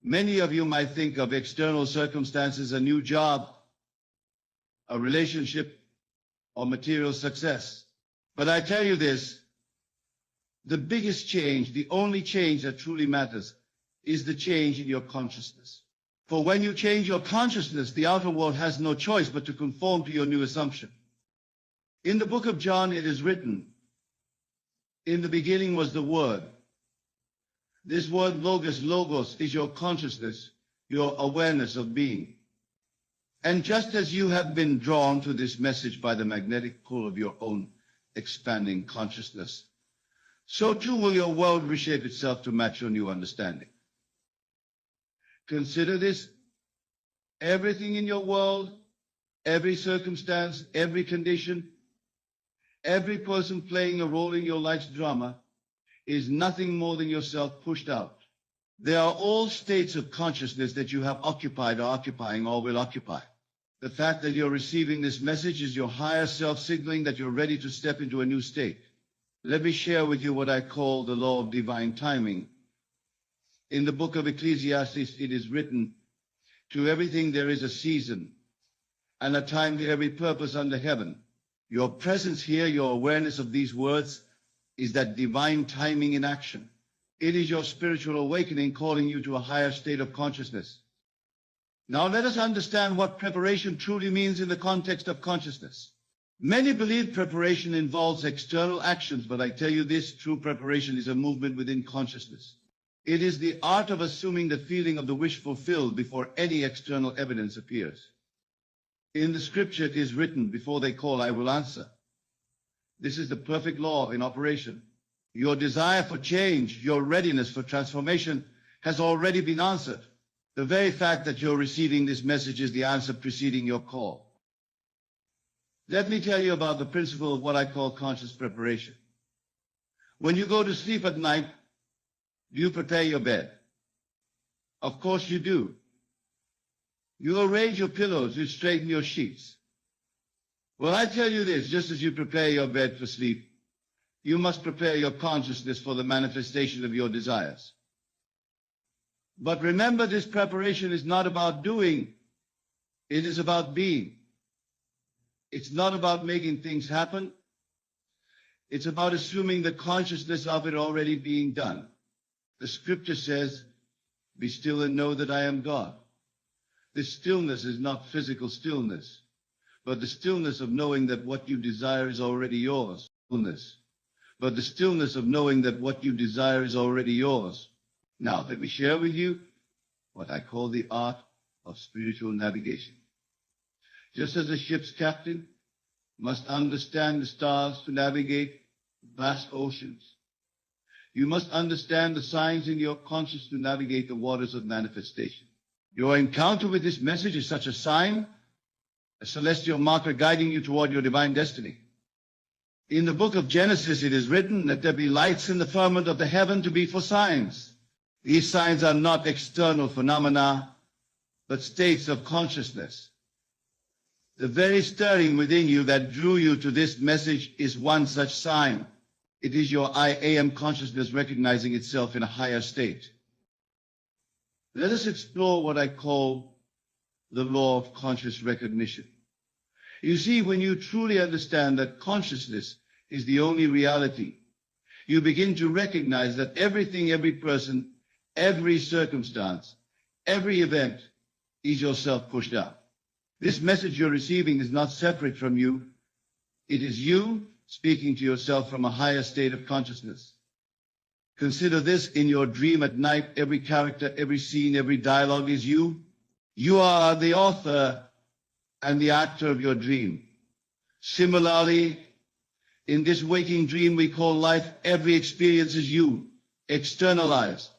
Many of you might think of external circumstances, a new job, a relationship, or material success. But I tell you this, the biggest change, the only change that truly matters, is the change in your consciousness. For when you change your consciousness, the outer world has no choice but to conform to your new assumption. In the book of John, it is written, in the beginning was the Word. This word logos is your consciousness, your awareness of being. And just as you have been drawn to this message by the magnetic pull of your own expanding consciousness, so too will your world reshape itself to match your new understanding. Consider this, everything in your world, every circumstance, every condition, every person playing a role in your life's drama is nothing more than yourself pushed out. They are all states of consciousness that you have occupied or occupying or will occupy. The fact that you're receiving this message is your higher self signaling that you're ready to step into a new state. Let me share with you what I call the law of divine timing. In the book of Ecclesiastes, it is written, to everything there is a season, and a time to every purpose under heaven. Your presence here, your awareness of these words, is that divine timing in action. It is your spiritual awakening calling you to a higher state of consciousness. Now let us understand what preparation truly means in the context of consciousness. Many believe preparation involves external actions, but I tell you this, true preparation is a movement within consciousness. It is the art of assuming the feeling of the wish fulfilled before any external evidence appears. In the scripture it is written, before they call, I will answer. This is the perfect law in operation. Your desire for change, your readiness for transformation has already been answered. The very fact that you're receiving this message is the answer preceding your call. Let me tell you about the principle of what I call conscious preparation. When you go to sleep at night, do you prepare your bed? Of course you do. You arrange your pillows, you straighten your sheets. Well, I tell you this, just as you prepare your bed for sleep, you must prepare your consciousness for the manifestation of your desires. But remember, this preparation is not about doing, it is about being. It's not about making things happen. It's about assuming the consciousness of it already being done. The scripture says, be still and know that I am God. This stillness is not physical stillness, but the stillness of knowing that what you desire is already yours. But the stillness of knowing that what you desire is already yours. Now, let me share with you what I call the art of spiritual navigation. Just as a ship's captain must understand the stars to navigate vast oceans, you must understand the signs in your conscience to navigate the waters of manifestation. Your encounter with this message is such a sign, a celestial marker guiding you toward your divine destiny. In the book of Genesis, it is written that there be lights in the firmament of the heaven to be for signs. These signs are not external phenomena, but states of consciousness. The very stirring within you that drew you to this message is one such sign. It is your I am consciousness recognizing itself in a higher state. Let us explore what I call the law of conscious recognition. You see, when you truly understand that consciousness is the only reality, you begin to recognize that everything, every person, every circumstance, every event is yourself pushed out. This message you're receiving is not separate from you. It is you speaking to yourself from a higher state of consciousness. Consider this, in your dream at night, every character, every scene, every dialogue is you. You are the author and the actor of your dream. Similarly, in this waking dream we call life, every experience is you, externalized.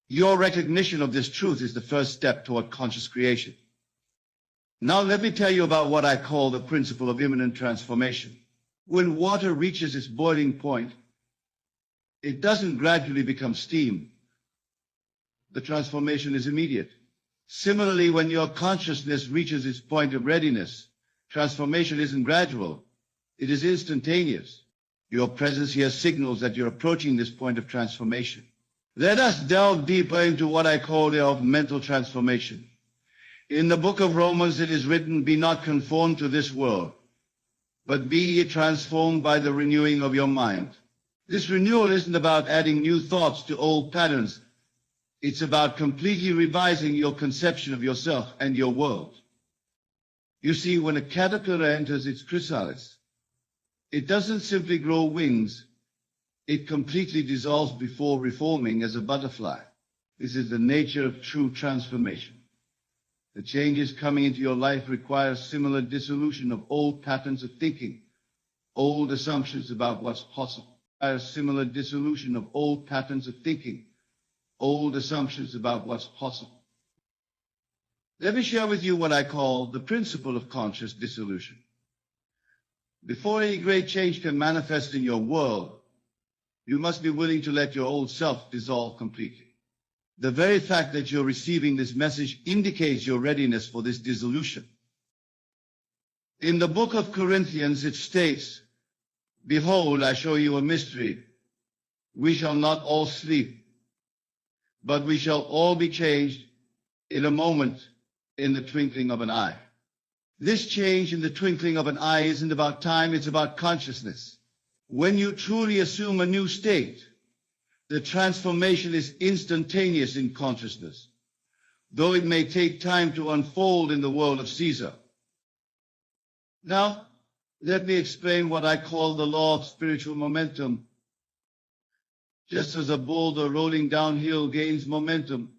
Your recognition of this truth is the first step toward conscious creation. Now let me tell you about what I call the principle of imminent transformation. When water reaches its boiling point, it doesn't gradually become steam. The transformation is immediate. Similarly, when your consciousness reaches its point of readiness, transformation isn't gradual. It is instantaneous. Your presence here signals that you're approaching this point of transformation. Let us delve deeper into what I call the mental transformation. In the book of Romans, it is written, "Be not conformed to this world, but be ye transformed by the renewing of your mind." This renewal isn't about adding new thoughts to old patterns. It's about completely revising your conception of yourself and your world. You see, when a caterpillar enters its chrysalis, it doesn't simply grow wings. It completely dissolves before reforming as a butterfly. This is the nature of true transformation. The changes coming into your life require similar dissolution of old patterns of thinking, old assumptions about what's possible. A similar dissolution of old patterns of thinking, old assumptions about what's possible. Let me share with you what I call the principle of conscious dissolution. Before any great change can manifest in your world, you must be willing to let your old self dissolve completely. The very fact that you're receiving this message indicates your readiness for this dissolution. In the book of Corinthians, it states, "Behold, I show you a mystery. We shall not all sleep, but we shall all be changed in a moment, in the twinkling of an eye." This change in the twinkling of an eye isn't about time, it's about consciousness. When you truly assume a new state, the transformation is instantaneous in consciousness, though it may take time to unfold in the world of Caesar. Now, let me explain what I call the law of spiritual momentum. Just as a boulder rolling downhill gains momentum,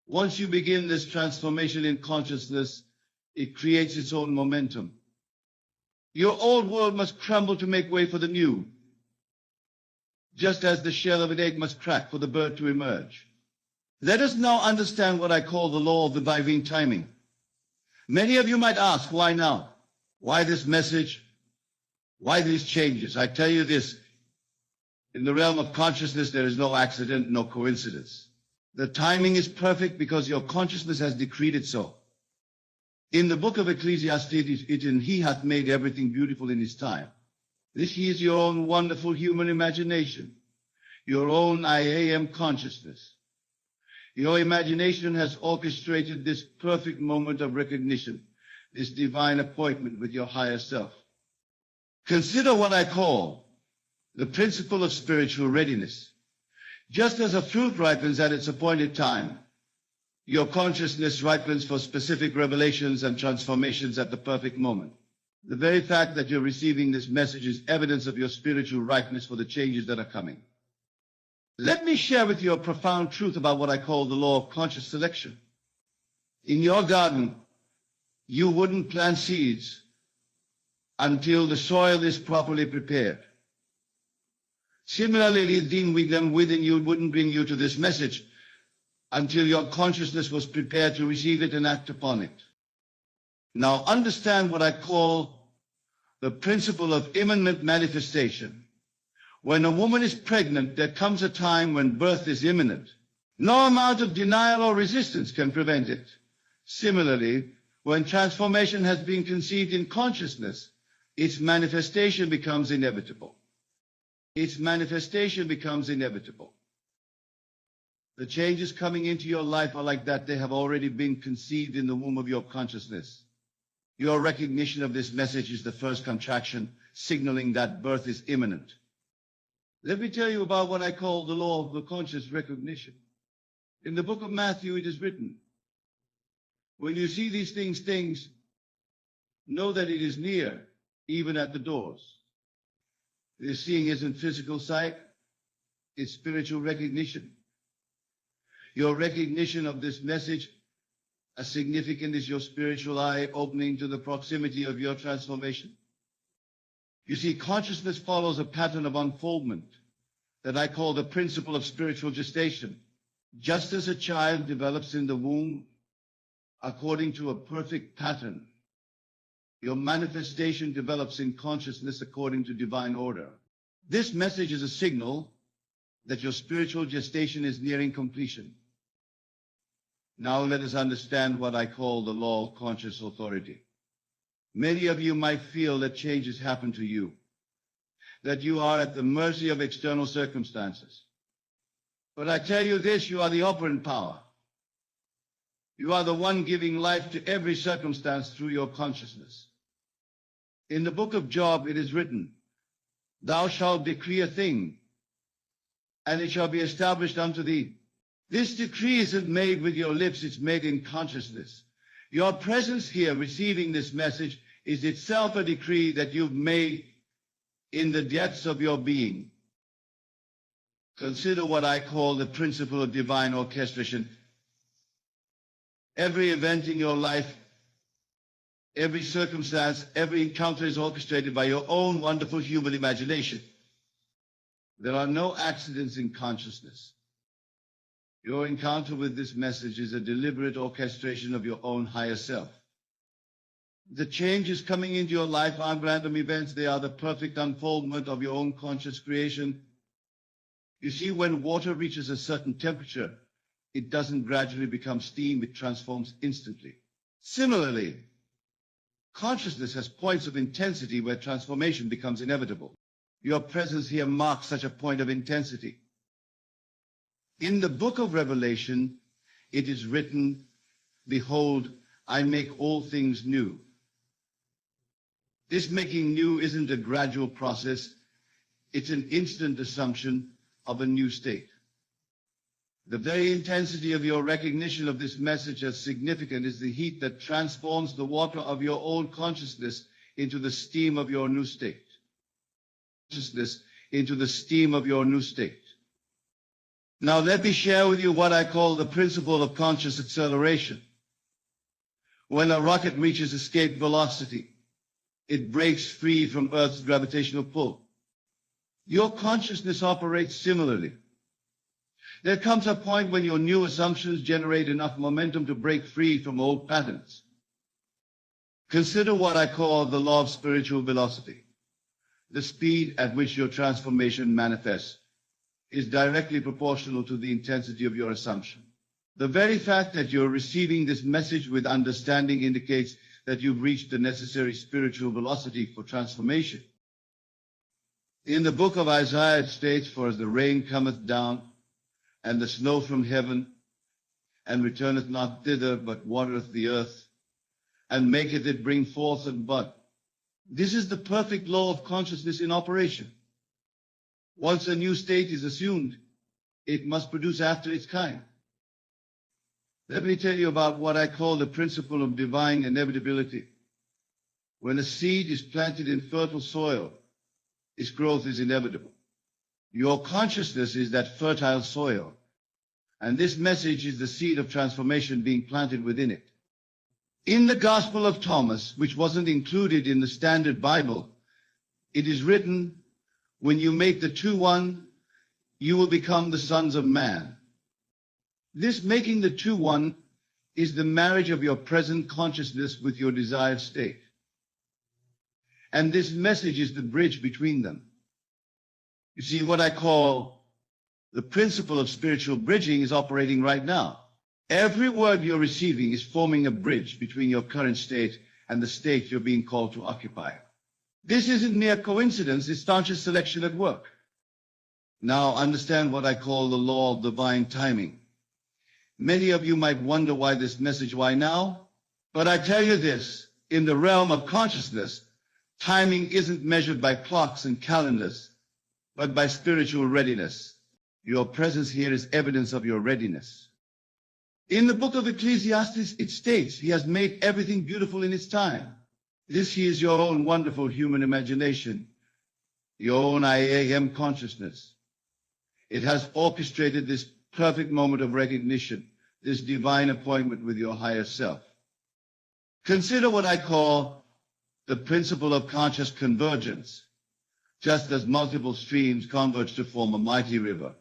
once you begin this transformation in consciousness, it creates its own momentum. Your old world must crumble to make way for the new, just as the shell of an egg must crack for the bird to emerge. Let us now understand what I call the law of the divine timing. Many of you might ask, why now? Why this message? Why these changes? I tell you this, in the realm of consciousness, there is no accident, no coincidence. The timing is perfect because your consciousness has decreed it so. In the book of Ecclesiastes, it is, "He hath made everything beautiful in his time." This is your own wonderful human imagination, your own I am consciousness. Your imagination has orchestrated this perfect moment of recognition, this divine appointment with your higher self. Consider what I call the principle of spiritual readiness. Just as a fruit ripens at its appointed time, your consciousness ripens for specific revelations and transformations at the perfect moment. The very fact that you're receiving this message is evidence of your spiritual ripeness for the changes that are coming. Let me share with you a profound truth about what I call the law of conscious selection. In your garden, you wouldn't plant seeds until the soil is properly prepared. Similarly, the wisdom within you wouldn't bring you to this message until your consciousness was prepared to receive it and act upon it. Now understand what I call the principle of imminent manifestation. When a woman is pregnant, there comes a time when birth is imminent. No amount of denial or resistance can prevent it. Similarly, when transformation has been conceived in consciousness, its manifestation becomes inevitable. Its manifestation becomes inevitable. The changes coming into your life are like that. They have already been conceived in the womb of your consciousness. Your recognition of this message is the first contraction, signaling that birth is imminent. Let me tell you about what I call the law of the conscious recognition. In the book of Matthew, it is written, "When you see these things, know that it is near, even at the doors." This seeing isn't physical sight, it's spiritual recognition. Your recognition of this message, as significant as your spiritual eye opening to the proximity of your transformation. You see, consciousness follows a pattern of unfoldment that I call the principle of spiritual gestation. Just as a child develops in the womb according to a perfect pattern, your manifestation develops in consciousness according to divine order. This message is a signal that your spiritual gestation is nearing completion. Now let us understand what I call the law of conscious authority. Many of you might feel that changes happen to you, that you are at the mercy of external circumstances. But I tell you this, you are the operant power. You are the one giving life to every circumstance through your consciousness. In the book of Job, it is written, "Thou shalt decree a thing, and it shall be established unto thee." This decree isn't made with your lips, it's made in consciousness. Your presence here receiving this message is itself a decree that you've made in the depths of your being. Consider what I call the principle of divine orchestration. Every event in your life, every circumstance, every encounter is orchestrated by your own wonderful human imagination. There are no accidents in consciousness. Your encounter with this message is a deliberate orchestration of your own higher self. The changes coming into your life aren't random events. They are the perfect unfoldment of your own conscious creation. You see, when water reaches a certain temperature, it doesn't gradually become steam, it transforms instantly. Similarly, consciousness has points of intensity where transformation becomes inevitable. Your presence here marks such a point of intensity. In the book of Revelation, it is written, "Behold, I make all things new." This making new isn't a gradual process. It's an instant assumption of a new state. The very intensity of your recognition of this message as significant is the heat that transforms the water of your old consciousness into the steam of your new state. Consciousness into the steam of your new state. Now let me share with you what I call the principle of conscious acceleration. When a rocket reaches escape velocity, it breaks free from Earth's gravitational pull. Your consciousness operates similarly. There comes a point when your new assumptions generate enough momentum to break free from old patterns. Consider what I call the law of spiritual velocity. The speed at which your transformation manifests is directly proportional to the intensity of your assumption. The very fact that you're receiving this message with understanding indicates that you've reached the necessary spiritual velocity for transformation. In the book of Isaiah it states, "For as the rain cometh down, and the snow from heaven, and returneth not thither, but watereth the earth, and maketh it bring forth and bud." This is the perfect law of consciousness in operation. Once a new state is assumed, it must produce after its kind. Let me tell you about what I call the principle of divine inevitability. When a seed is planted in fertile soil, its growth is inevitable. Your consciousness is that fertile soil, and this message is the seed of transformation being planted within it. In the Gospel of Thomas, which wasn't included in the Standard Bible, it is written, "When you make the two one, you will become the sons of man." This making the two one is the marriage of your present consciousness with your desired state. And this message is the bridge between them. You see, what I call the principle of spiritual bridging is operating right now. Every word you're receiving is forming a bridge between your current state and the state you're being called to occupy. This isn't mere coincidence, it's conscious selection at work. Now understand what I call the law of divine timing. Many of you might wonder why this message, why now? But I tell you this, in the realm of consciousness, timing isn't measured by clocks and calendars, but by spiritual readiness. Your presence here is evidence of your readiness. In the book of Ecclesiastes, it states, "He has made everything beautiful in its time." This is your own wonderful human imagination, your own I am consciousness. It has orchestrated this perfect moment of recognition, this divine appointment with your higher self. Consider what I call the principle of conscious convergence. Just as multiple streams converge to form a mighty river,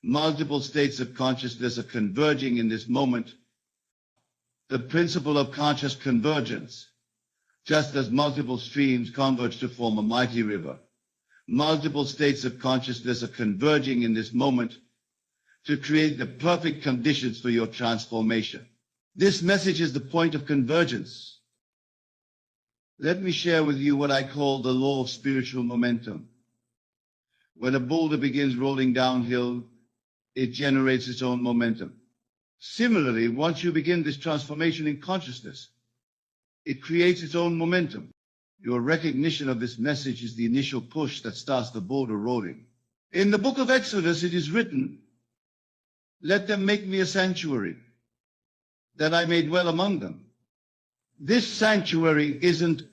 multiple states of consciousness are converging in this moment. The principle of conscious convergence. Just as multiple streams converge to form a mighty river, multiple states of consciousness are converging in this moment to create the perfect conditions for your transformation. This message is the point of convergence. Let me share with you what I call the law of spiritual momentum. When a boulder begins rolling downhill, it generates its own momentum. Similarly, once you begin this transformation in consciousness, it creates its own momentum. Your recognition of this message is the initial push that starts the boulder rolling. In the book of Exodus, it is written, "Let them make me a sanctuary, that I may dwell among them." This sanctuary isn't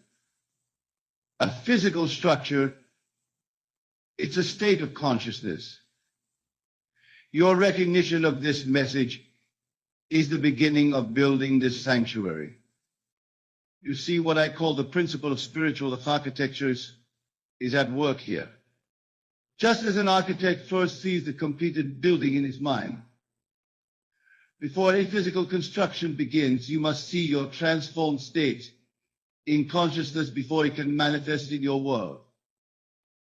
a physical structure, it's a state of consciousness. Your recognition of this message is the beginning of building this sanctuary. You see, what I call the principle of spiritual architectures is at work here. Just as an architect first sees the completed building in his mind, before any physical construction begins, you must see your transformed state in consciousness before it can manifest in your world.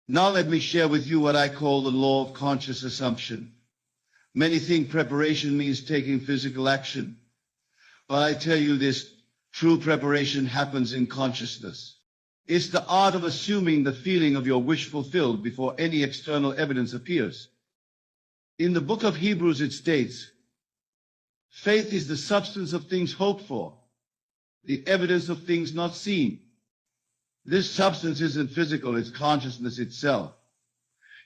Now let me share with you what I call the law of conscious assumption. Many think preparation means taking physical action, but I tell you this, true preparation happens in consciousness. It's the art of assuming the feeling of your wish fulfilled before any external evidence appears. In the book of Hebrews it states, "Faith is the substance of things hoped for, the evidence of things not seen." This substance isn't physical, it's consciousness itself.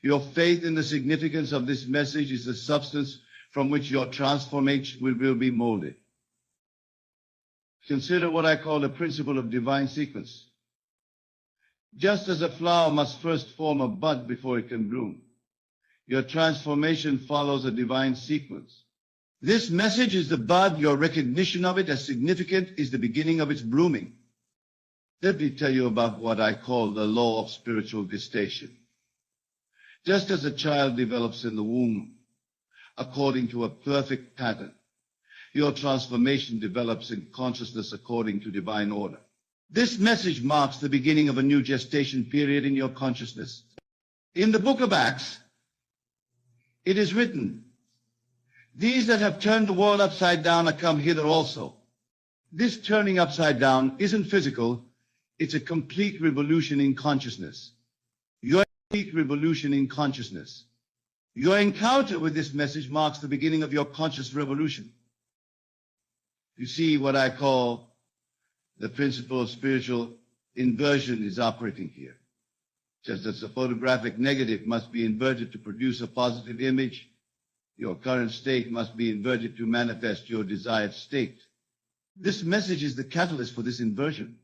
Your faith in the significance of this message is the substance from which your transformation will be molded. Consider what I call the principle of divine sequence. Just as a flower must first form a bud before it can bloom, your transformation follows a divine sequence. This message is the bud. Your recognition of it as significant is the beginning of its blooming. Let me tell you about what I call the law of spiritual gestation. Just as a child develops in the womb according to a perfect pattern, your transformation develops in consciousness according to divine order. This message marks the beginning of a new gestation period in your consciousness. In the book of Acts, it is written, "These that have turned the world upside down are come hither also." This turning upside down isn't physical, it's a complete revolution in consciousness. Your complete revolution in consciousness. Your encounter with this message marks the beginning of your conscious revolution. You see, what I call the principle of spiritual inversion is operating here. Just as a photographic negative must be inverted to produce a positive image, your current state must be inverted to manifest your desired state. This message is the catalyst for this inversion.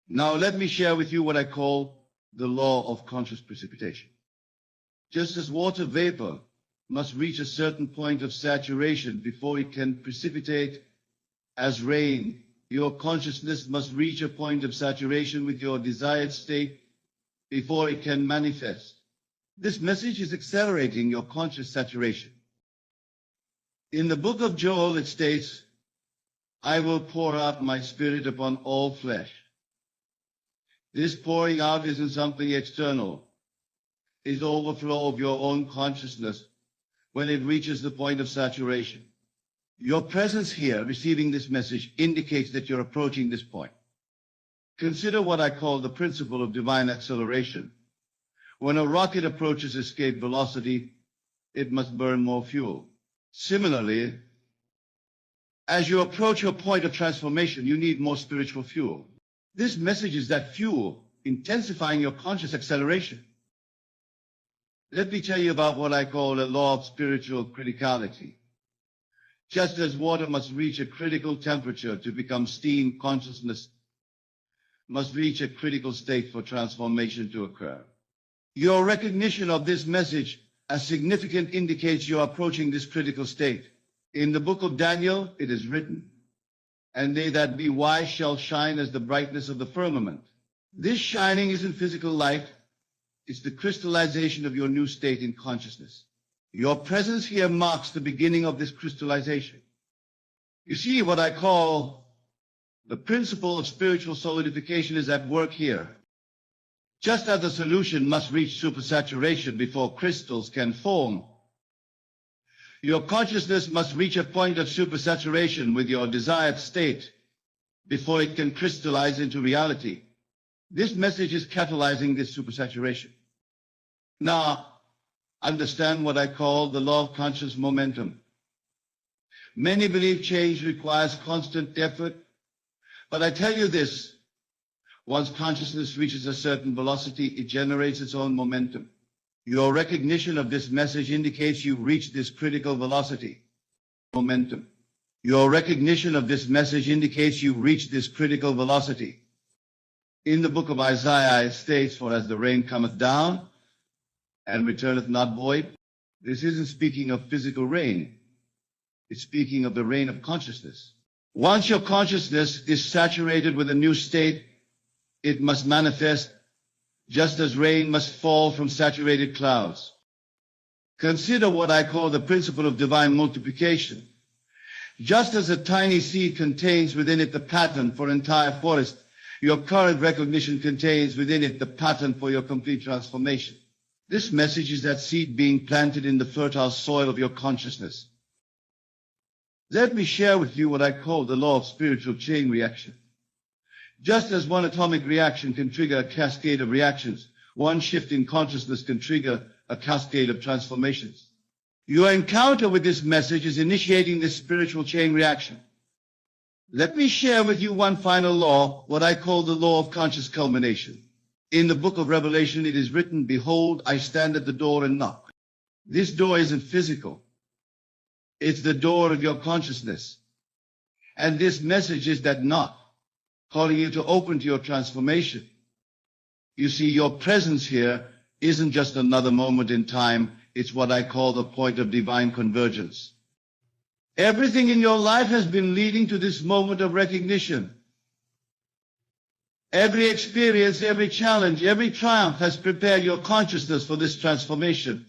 Now let me share with you what I call the law of conscious precipitation. Just as water vapor must reach a certain point of saturation before it can precipitate as rain, your consciousness must reach a point of saturation with your desired state before it can manifest. This message is accelerating your conscious saturation. In the book of Joel it states, "I will pour out my spirit upon all flesh." This pouring out isn't something external. It's overflow of your own consciousness when it reaches the point of saturation. Your presence here, receiving this message, indicates that you're approaching this point. Consider what I call the principle of divine acceleration. When a rocket approaches escape velocity, it must burn more fuel. Similarly, as you approach your point of transformation, you need more spiritual fuel. This message is that fuel, intensifying your conscious acceleration. Let me tell you about what I call the law of spiritual criticality. Just as water must reach a critical temperature to become steam, consciousness must reach a critical state for transformation to occur. Your recognition of this message as significant indicates you're approaching this critical state. In the book of Daniel, it is written, "And they that be wise shall shine as the brightness of the firmament." This shining isn't physical light, it's the crystallization of your new state in consciousness. Your presence here marks the beginning of this crystallization. You see, what I call the principle of spiritual solidification is at work here. Just as the solution must reach supersaturation before crystals can form, your consciousness must reach a point of supersaturation with your desired state before it can crystallize into reality. This message is catalyzing this supersaturation. Now, understand what I call the law of conscious momentum. Many believe change requires constant effort, but I tell you this, once consciousness reaches a certain velocity, it generates its own momentum. Your recognition of this message indicates you've reached this critical velocity. Momentum. Your recognition of this message indicates you've reached this critical velocity. In the book of Isaiah it states, "For as the rain cometh down and returneth not void," this isn't speaking of physical rain. It's speaking of the rain of consciousness. Once your consciousness is saturated with a new state, it must manifest just as rain must fall from saturated clouds. Consider what I call the principle of divine multiplication. Just as a tiny seed contains within it the pattern for an entire forest, your current recognition contains within it the pattern for your complete transformation. This message is that seed being planted in the fertile soil of your consciousness. Let me share with you what I call the law of spiritual chain reaction. Just as one atomic reaction can trigger a cascade of reactions, one shift in consciousness can trigger a cascade of transformations. Your encounter with this message is initiating this spiritual chain reaction. Let me share with you one final law, what I call the law of conscious culmination. In the book of Revelation it is written, "Behold, I stand at the door and knock." This door isn't physical. It's the door of your consciousness. And this message is that knock, calling you to open to your transformation. You see, your presence here isn't just another moment in time. It's what I call the point of divine convergence. Everything in your life has been leading to this moment of recognition. Every experience, every challenge, every triumph has prepared your consciousness for this transformation.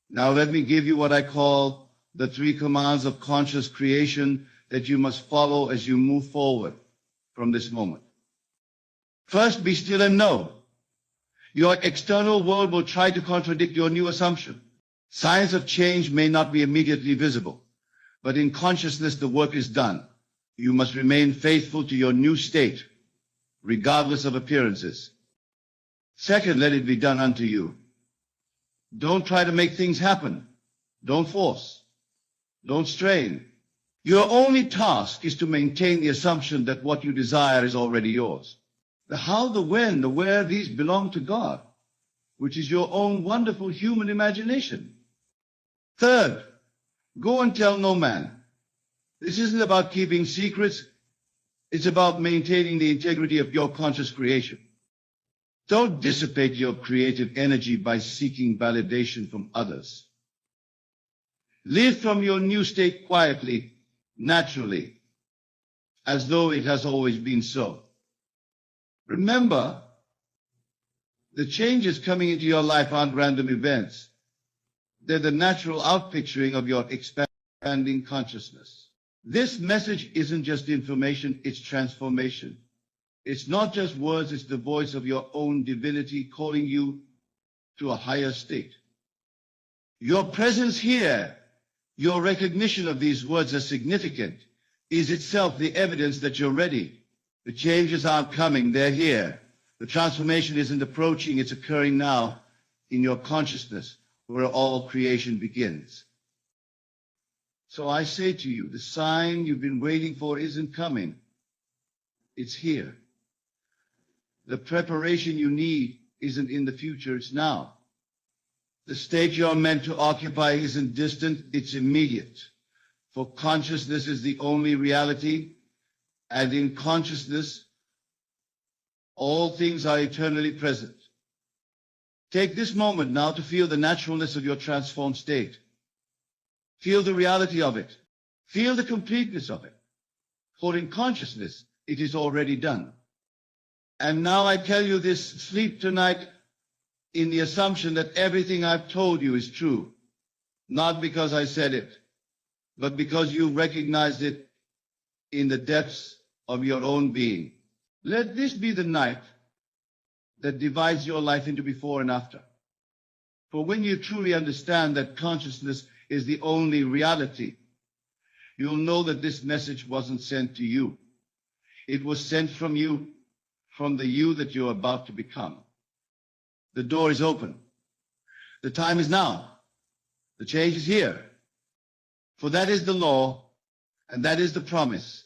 Now let me give you what I call the 3 commands of conscious creation that you must follow as you move forward from this moment. First, be still and know. Your external world will try to contradict your new assumption. Signs of change may not be immediately visible, but in consciousness the work is done. You must remain faithful to your new state, regardless of appearances. Second, let it be done unto you. Don't try to make things happen. Don't force. Don't strain. Your only task is to maintain the assumption that what you desire is already yours. The how, the when, the where, these belong to God, which is your own wonderful human imagination. Third, go and tell no man. This isn't about keeping secrets. It's about maintaining the integrity of your conscious creation. Don't dissipate your creative energy by seeking validation from others. Live from your new state quietly, naturally, as though it has always been so. Remember, the changes coming into your life aren't random events. They're the natural outpicturing of your expanding consciousness. This message isn't just information, it's transformation. It's not just words, it's the voice of your own divinity calling you to a higher state. Your presence here, your recognition of these words as significant, is itself the evidence that you're ready. The changes aren't coming, they're here. The transformation isn't approaching, it's occurring now in your consciousness, where all creation begins. So I say to you, the sign you've been waiting for isn't coming. It's here. The preparation you need isn't in the future, it's now. The state you're meant to occupy isn't distant, it's immediate. For consciousness is the only reality, and in consciousness, all things are eternally present. Take this moment now to feel the naturalness of your transformed state. Feel the reality of it. Feel the completeness of it. For in consciousness, it is already done. And now I tell you this, sleep tonight in the assumption that everything I've told you is true. Not because I said it, but because you recognized it in the depths of your own being. Let this be the night that divides your life into before and after. For when you truly understand that consciousness is the only reality, you'll know that this message wasn't sent to you. It was sent from you, from the you that you're about to become. The door is open. The time is now. The change is here. For that is the law, and that is the promise